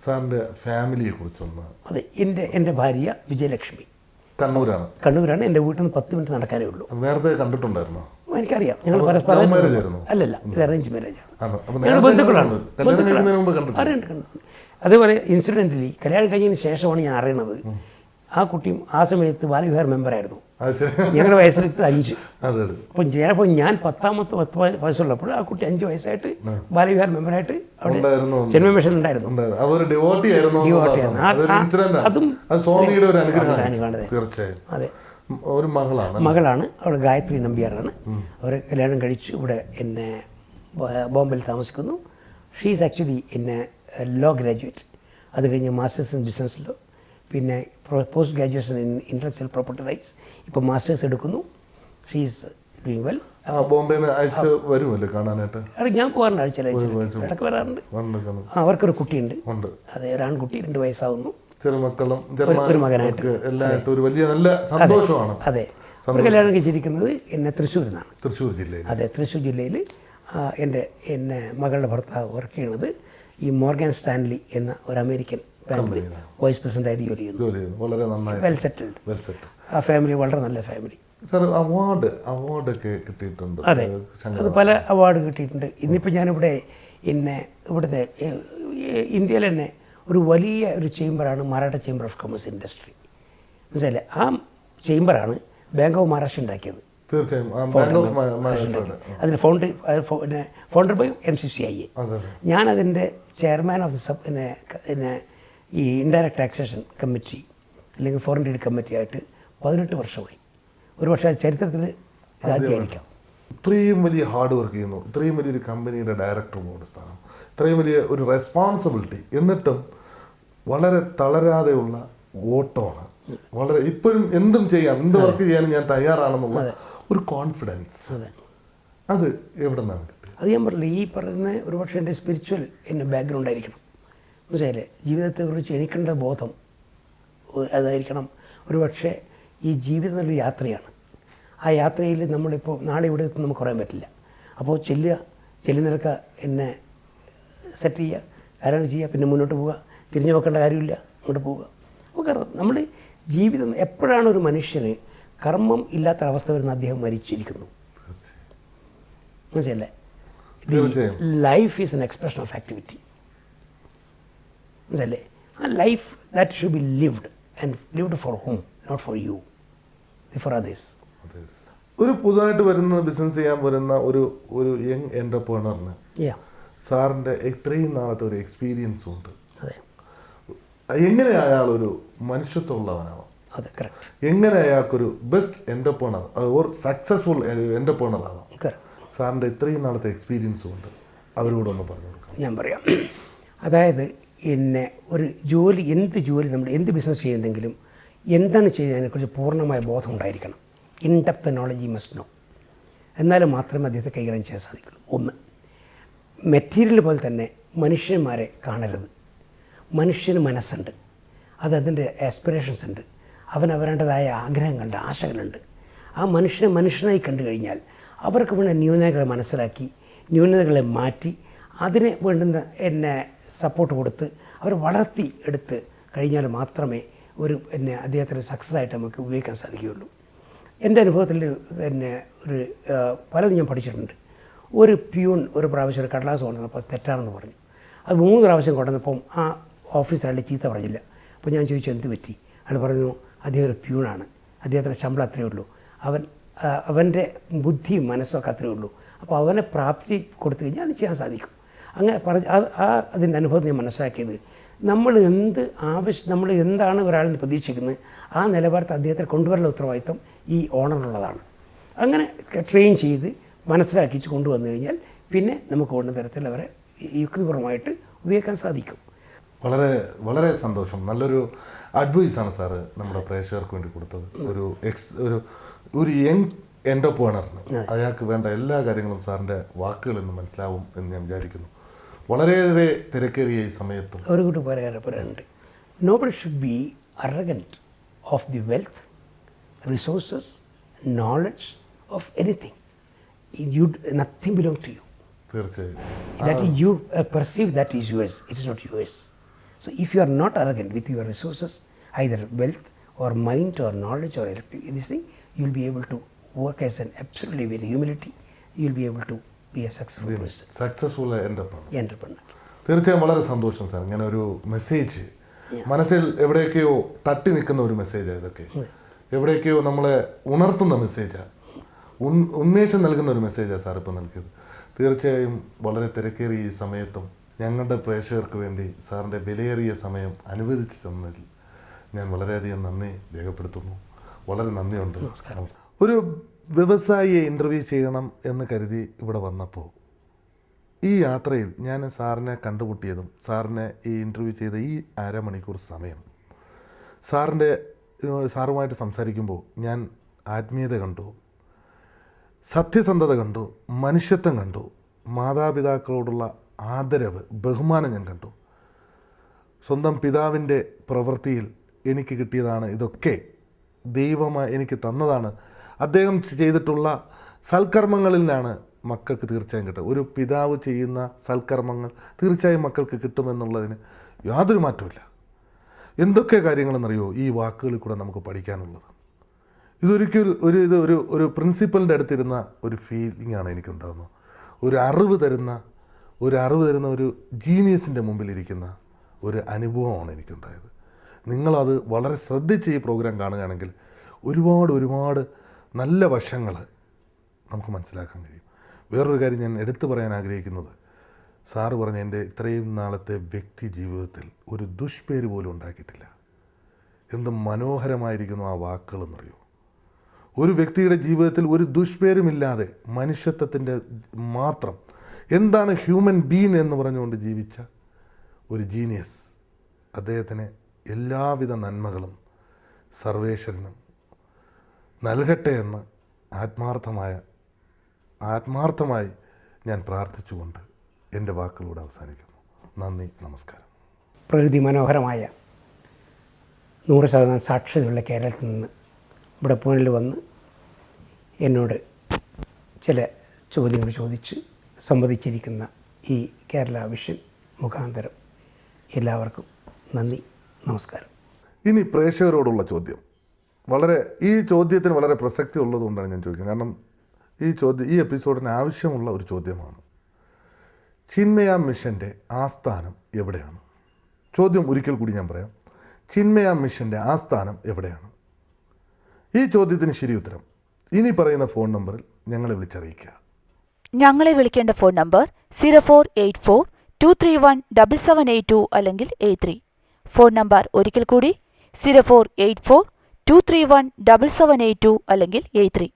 സാറിൻ്റെ ഫാമിലിയെ കുറിച്ചൊന്ന്. അതെ, എൻ്റെ ഭാര്യ വിജയലക്ഷ്മി. കണ്ണൂരാണ്. എൻ്റെ വീട്ടിൽ നിന്ന് 10 മിനിറ്റ് നടക്കാനേ ഉള്ളൂ. നേരത്തെ കണ്ടിട്ടുണ്ടായിരുന്നോ? എനിക്കറിയാം, ഞങ്ങൾ പരസ്പരം. അല്ലല്ല, ഇത് അറേഞ്ച് മാരേജാണ്. ഞങ്ങൾ ബന്ധുക്കളാണ്. കണ്ടിട്ടുണ്ട്. അതേപോലെ ഇൻസിഡൻ്റലി കല്യാണം കഴിഞ്ഞതിന് ശേഷമാണ് ഞാൻ അറിയണത് ആ കുട്ടിയും ആ സമയത്ത് ബാലവിഹാർ മെമ്പറായിരുന്നു. ഞങ്ങളുടെ വയസ്സിലെത്തി 5. അപ്പം ചിലപ്പോൾ ഞാൻ 10 വയസ്സുള്ളപ്പോൾ ആ കുട്ടി 5 വയസ്സായിട്ട് ബാലവിഹാർ മെമ്പറായിട്ട് അവിടെ ജന്മ മിഷൻ ഉണ്ടായിരുന്നു. അതും അതെ, മകളാണ്. അവൾ ഗായത്രി നമ്പ്യാറാണ്. അവർ കല്യാണം കഴിച്ചു ഇവിടെ എന്നെ ബോംബെയിൽ താമസിക്കുന്നു. ഷീസ് ആക്ച്വലി എന്നെ ലോ ഗ്രാജുവേറ്റ്. അത് കഴിഞ്ഞ് മാസ്റ്റേഴ്സ് ഇൻ ബിസിനസ് ലോ, പിന്നെ post graduation in intellectual property rights. ഇപ്പോൾ മാസ്റ്റേഴ്സ് എടുക്കുന്നു. She's doing well. ഞാൻ പോകാറുണ്ട്, ആഴ്ച ഇടയ്ക്ക് വരാറുണ്ട്. അവർക്കൊരു കുട്ടിയുണ്ട്. അതെ, ഒരു ആൺകുട്ടി 2 വയസ്സാവുന്നു. ഒരു മകനായിട്ട്. അതെ, അവർ കല്യാണം കഴിച്ചിരിക്കുന്നത് എന്നെ തൃശ്ശൂരിൽ നിന്നാണ്. അതെ, തൃശ്ശൂർ ജില്ലയിൽ എന്നെ മകളുടെ ഭർത്താവ് വർക്ക് ചെയ്യണത് ഈ മോർഗൻ സ്റ്റാൻലി എന്ന ഒരു അമേരിക്കൻ ബാങ്കിൽ വൈസ് പ്രസിഡൻ്റായിട്ട് ജോലി ചെയ്യുന്നു. Well settled. ആ ഫാമിലി വളരെ നല്ല ഫാമിലി. അവാർഡൊക്കെ കിട്ടിയിട്ടുണ്ട്. അതെ, അത് പല അവാർഡ് കിട്ടിയിട്ടുണ്ട്. ഇന്നിപ്പോൾ ഞാനിവിടെ ഇവിടുത്തെ ഇന്ത്യയിൽ തന്നെ ഒരു വലിയ ഒരു ചേംബറാണ് Maratha chamber of commerce industry. മനസ്സിലായില്ലേ? ആ ചേംബറാണ് ബാങ്ക് ഓഫ് മഹാരാഷ്ട്ര ഉണ്ടാക്കിയത്. അതിന് ഫൗണ്ടർ ബൈ MCCIA. ഞാനതിൻ്റെ ചെയർമാൻ ഓഫ് ദി ഈ ഇൻഡയറക്റ്റ് ടാക്സേഷൻ കമ്മിറ്റി അല്ലെങ്കിൽ ഫോറിൻ ട്രേഡ് കമ്മിറ്റി ആയിട്ട് 18 വർഷമായി. ഒരു പക്ഷേ ചരിത്രത്തിൽ ഇതാദ്യമായിരിക്കാം. ഇത്രയും വലിയ ഹാർഡ് വർക്ക് ചെയ്യുന്നു, ഇത്രയും വലിയൊരു കമ്പനിയുടെ ഡയറക്ടർ ബോർഡ് സ്ഥാനം, ഇത്രയും വലിയ ഒരു റെസ്പോൺസിബിലിറ്റി, എന്നിട്ടും വളരെ തളരാതെയുള്ള ഓട്ടമാണ്. വളരെ ഇപ്പോഴും എന്തും ചെയ്യാം, എന്ത് വർക്ക് ചെയ്യാനും ഞാൻ തയ്യാറാണെന്നുള്ള ഒരു കോൺഫിഡൻസ്. അത് എവിടെ നിന്നാണ് കിട്ടിയത്? അത് ഞാൻ പറഞ്ഞില്ല, ഈ പറയുന്ന ഒരു പക്ഷേ എൻ്റെ സ്പിരിച്വൽ ബാക്ക്ഗ്രൗണ്ട് ആയിരിക്കണം. മനസ്സിലായില്ലേ? ജീവിതത്തെക്കുറിച്ച് എനിക്കുള്ള ബോധം അതായിരിക്കണം. ഒരു പക്ഷേ ഈ ജീവിതം ഒരു യാത്രയാണ്. ആ യാത്രയിൽ നമ്മളിപ്പോൾ നാളെ ഇവിടെ എത്തും നമുക്ക് പറയാൻ പറ്റില്ല. അപ്പോൾ ചെല്ലുന്നിടക്ക എന്നെ സെറ്റ് ചെയ്യുക, കാര്യങ്ങൾ ചെയ്യുക, പിന്നെ മുന്നോട്ട് പോവുക, തിരിഞ്ഞു നോക്കേണ്ട കാര്യമില്ല, അങ്ങോട്ട് പോവുക. അപ്പോൾ നമ്മൾ ജീവിതം എപ്പോഴാണ് ഒരു മനുഷ്യന് കർമ്മം ഇല്ലാത്തൊരവസ്ഥ വരുന്ന അദ്ദേഹം മരിച്ചിരിക്കുന്നു. മനസ്സിലല്ലേ? Life is an expression of activity. മനസ്സിലല്ലേ? ആ life that should be lived and lived for whom, not for you, for others. ഒരു പുതുതായിട്ട് വരുന്ന ബിസിനസ് ചെയ്യാൻ വരുന്ന ഒരു യങ് എൻ്റർപ്രണറിന് സാറിൻ്റെ ഇത്രയും നാളത്തെ ഒരു എക്സ്പീരിയൻസും ഉണ്ട്. എങ്ങനെ അയാളൊരു മനുഷ്യത്വമുള്ളവനാവാം? എങ്ങനെ അയാൾക്കൊരു best entrepreneur or successful entrepreneur ആവാം? സാറിൻ്റെ ഇത്രയും നാളത്തെ എക്സ്പീരിയൻസും ഉണ്ട്, അവരോട് ഒന്ന് പറഞ്ഞു കൊടുക്കാം. ഞാൻ പറയാം. അതായത് ഒരു ജോലി, നമ്മൾ എന്ത് ബിസിനസ് ചെയ്യുന്നെങ്കിലും എന്താണ് ചെയ്യുന്നതിനെക്കുറിച്ച് പൂർണ്ണമായ ബോധം ഉണ്ടായിരിക്കണം. In depth knowledge you must know. എന്നാലും മാത്രമേ അദ്ദേഹത്തെ കൈകാര്യം ചെയ്യാൻ സാധിക്കുള്ളൂ. ഒന്ന്, മെറ്റീരിയൽ പോലെ തന്നെ മനുഷ്യന്മാരെ കാണരുത്. മനുഷ്യന് മനസ്സുണ്ട്, അതിൻ്റെ ആസ്പിറേഷൻസ് ഉണ്ട്, അവരേണ്ടതായ ആഗ്രഹങ്ങളുണ്ട്, ആശകളുണ്ട്. ആ മനുഷ്യനായി കണ്ടു കഴിഞ്ഞാൽ അവർക്ക് വേണ്ട ന്യൂനതകളെ മനസ്സിലാക്കി ന്യൂനതകളെ മാറ്റി അതിന് വേണ്ടുന്ന സപ്പോർട്ട് കൊടുത്ത് അവർ വളർത്തി എടുത്ത് കഴിഞ്ഞാൽ മാത്രമേ അദ്ദേഹത്തിന് സക്സസ് ആയിട്ട് നമുക്ക് ഉപയോഗിക്കാൻ സാധിക്കുകയുള്ളൂ. എൻ്റെ അനുഭവത്തിൽ ഒരു പലതും ഞാൻ പഠിച്ചിട്ടുണ്ട്. ഒരു പ്യൂൺ ഒരു പ്രാവശ്യം ഒരു കടലാസ് കൊണ്ടുവന്നപ്പോൾ തെറ്റാണെന്ന് പറഞ്ഞു. അത് 3 പ്രാവശ്യം കൊണ്ടുവന്നപ്പം ആ ഓഫീസറായിട്ട് ചീത്ത പറഞ്ഞില്ല. അപ്പോൾ ഞാൻ ചോദിച്ചു എന്ത് പറ്റി? അയാൾ പറഞ്ഞു അദ്ദേഹം ഒരു പ്യൂണാണ്, അദ്ദേഹത്തിൻ്റെ ശമ്പളം അത്രയേ ഉള്ളൂ, അവൻ്റെ ബുദ്ധിയും മനസ്സൊക്കെ അത്രയേ ഉള്ളൂ, അപ്പോൾ അവനെ പ്രാപ്തി കൊടുത്തു കഴിഞ്ഞാൽ അത് ചെയ്യാൻ സാധിക്കും. അങ്ങനെ പറഞ്ഞ് അതിൻ്റെ അനുഭവം ഞാൻ മനസ്സിലാക്കിയത്, നമ്മൾ എന്താണ് ഒരാളിൽ നിന്ന് പ്രതീക്ഷിക്കുന്നത് ആ നിലവാരത്തിൽ അദ്ദേഹത്തെ കൊണ്ടുവരാനുള്ള ഉത്തരവാദിത്വം ഈ ഓണറിനുള്ളതാണ്. അങ്ങനെ ട്രെയിൻ ചെയ്ത് മനസ്സിലാക്കിച്ച് കൊണ്ടുവന്നു കഴിഞ്ഞാൽ പിന്നെ നമുക്ക് വേണ്ട തരത്തിൽ അവരെ യുക്തിപൂർവമായിട്ട് ഉപയോഗിക്കാൻ സാധിക്കും. വളരെ വളരെ സന്തോഷം. നല്ലൊരു അഡ്വൈസാണ് സാറ് നമ്മുടെ പ്രേക്ഷകർക്ക് വേണ്ടി കൊടുത്തത്. ഒരു യങ് എൻ്റർപ്രണറിന് അയാൾക്ക് വേണ്ട എല്ലാ കാര്യങ്ങളും സാറിൻ്റെ വാക്കുകളിൽ നിന്ന് മനസ്സിലാവും എന്ന് ഞാൻ വിചാരിക്കുന്നു. വളരെയേറെ തിരക്കേറിയ ഈ സമയത്തും ഒരു കൂട്ടി പറയാനുണ്ട്. Nobody should be arrogant of the wealth, resources, knowledge of anything. Nothing belong to you. തീർച്ചയായും. That you perceive that is yours, it is not yours. So if you are not arrogant with your resources, either wealth or mind or knowledge or this thing, you will be able to work as an absolutely with humility. You will be able to be a successful person. Successful Entrepreneur. തീർച്ചയായും വളരെ സന്തോഷം sir. ഇങ്ങനെ ഒരു message മനസ്സിൽ എവിടെയൊക്കെയോ തട്ടി നിൽക്കുന്ന ഒരു മെസ്സേജാണ് ഇതൊക്കെ. എവിടെയൊക്കെയോ നമ്മളെ ഉണർത്തുന്ന മെസ്സേജാണ്, ഉന്മേഷം നൽകുന്ന ഒരു മെസ്സേജാണ് സാർ ഇപ്പോൾ നൽകിയത്. തീർച്ചയായും വളരെ തിരക്കേറിയ ഈ സമയത്തും ഞങ്ങളുടെ പ്രേക്ഷകർക്ക് വേണ്ടി സാറിൻ്റെ വിലയേറിയ സമയം അനുവദിച്ചു തന്നതിൽ ഞാൻ വളരെയധികം നന്ദി രേഖപ്പെടുത്തുന്നു. വളരെ നന്ദിയുണ്ട്. ഒരു വ്യവസായിയെ ഇൻ്റർവ്യൂ ചെയ്യണം എന്ന് കരുതി ഇവിടെ വന്നപ്പോൾ ഈ യാത്രയിൽ ഞാൻ സാറിനെ കണ്ടുമുട്ടിയതും സാറിനെ ഈ ഇൻ്റർവ്യൂ ചെയ്ത ഈ അരമണിക്കൂർ സമയം സാറുമായിട്ട് സംസാരിക്കുമ്പോൾ ഞാൻ ആത്മീയത കണ്ടു, സത്യസന്ധത കണ്ടു, മനുഷ്യത്വം കണ്ടു, മാതാപിതാക്കളോടുള്ള ആദരവ്, ബഹുമാനം ഞാൻ കണ്ടു. സ്വന്തം പിതാവിൻ്റെ പ്രവൃത്തിയിൽ എനിക്ക് കിട്ടിയതാണ് ഇതൊക്കെ, ദൈവമായി എനിക്ക് തന്നതാണ്. അദ്ദേഹം ചെയ്തിട്ടുള്ള സൽക്കർമ്മങ്ങളിലാണ് മക്കൾക്ക് തീർച്ചയായും കിട്ടും. ഒരു പിതാവ് ചെയ്യുന്ന സൽക്കർമ്മങ്ങൾ തീർച്ചയായും മക്കൾക്ക് കിട്ടുമെന്നുള്ളതിന് യാതൊരു മാറ്റമില്ല. എന്തൊക്കെ കാര്യങ്ങളെന്നറിയോ ഈ വാക്കുകളിൽ കൂടെ നമുക്ക് പഠിക്കാനുള്ളത്. ഇതൊരിക്കലും ഒരു പ്രിൻസിപ്പലിൻ്റെ അടുത്തിരുന്ന ഒരു ഫീലിംഗ് ആണ് എനിക്കുണ്ടാകുന്നത്. ഒരു അറിവ് തരുന്ന ഒരു ജീനിയസിൻ്റെ മുമ്പിലിരിക്കുന്ന ഒരു അനുഭവമാണ് എനിക്കുണ്ടായത്. നിങ്ങളത് വളരെ ശ്രദ്ധിച്ച് ഈ പ്രോഗ്രാം കാണുകയാണെങ്കിൽ ഒരുപാട് നല്ല വശങ്ങൾ നമുക്ക് മനസ്സിലാക്കാൻ കഴിയും. വേറൊരു കാര്യം ഞാൻ എടുത്തു പറയാൻ ആഗ്രഹിക്കുന്നത്, സാറ് പറഞ്ഞ എൻ്റെ ഇത്രയും നാളത്തെ വ്യക്തി ജീവിതത്തിൽ ഒരു ദുഷ്പേര് പോലും ഉണ്ടാക്കിയിട്ടില്ല. എന്ത് മനോഹരമായിരിക്കുന്നു ആ വാക്കുകളെന്നറിയോ. ഒരു വ്യക്തിയുടെ ജീവിതത്തിൽ ഒരു ദുഷ്പേരുമില്ലാതെ മനുഷ്യത്വത്തിൻ്റെ മാത്രം എന്താണ് ഹ്യൂമൻ ബീൻ എന്ന് പറഞ്ഞുകൊണ്ട് ജീവിച്ച ഒരു ജീനിയസ്. അദ്ദേഹത്തിന് എല്ലാവിധ നന്മകളും സർവേശ്വരനും നൽകട്ടെ എന്ന് ആത്മാർത്ഥമായി ഞാൻ പ്രാർത്ഥിച്ചുകൊണ്ട് എൻ്റെ വാക്കുകളൂടെ അവസാനിക്കുന്നു. നന്ദി, നമസ്കാരം. പ്രകൃതി മനോഹരമായ 100% സാക്ഷരതയുള്ള കേരളത്തിൽ നിന്ന് ഇവിടെ പൂനെയിൽ വന്ന് എന്നോട് ചില ചോദ്യങ്ങൾ ചോദിച്ച് സംവദിച്ചിരിക്കുന്ന ഈ കേരള വിഷൻ മുഖാന്തരം എല്ലാവർക്കും നന്ദി, നമസ്കാരം. ഇനി പ്രേക്ഷകരോടുള്ള ചോദ്യം, ഈ ചോദ്യത്തിന് വളരെ പ്രസക്തി ഉള്ളതുകൊണ്ടാണ് ഞാൻ ചോദിക്കുന്നത്. കാരണം ഈ എപ്പിസോഡിന് ആവശ്യമുള്ള ഒരു ചോദ്യമാണ്. ചിന്മയ മിഷൻ്റെ ആസ്ഥാനം എവിടെയാണ്? ചോദ്യം ഒരിക്കൽ കൂടി ഞാൻ പറയാം. ചിന്മയ മിഷൻ്റെ ആസ്ഥാനം എവിടെയാണ്? ഈ ചോദ്യത്തിന് ശരി ഉത്തരം ഇനി പറയുന്ന ഫോൺ നമ്പറിൽ ഞങ്ങളെ വിളിച്ചറിയിക്കുക. ഞങ്ങളെ വിളിക്കേണ്ട ഫോൺ നമ്പർ 0484231778 അല്ലെങ്കിൽ 83. ഫോൺ നമ്പർ ഒരിക്കൽ കൂടി 0484231778 അല്ലെങ്കിൽ 83.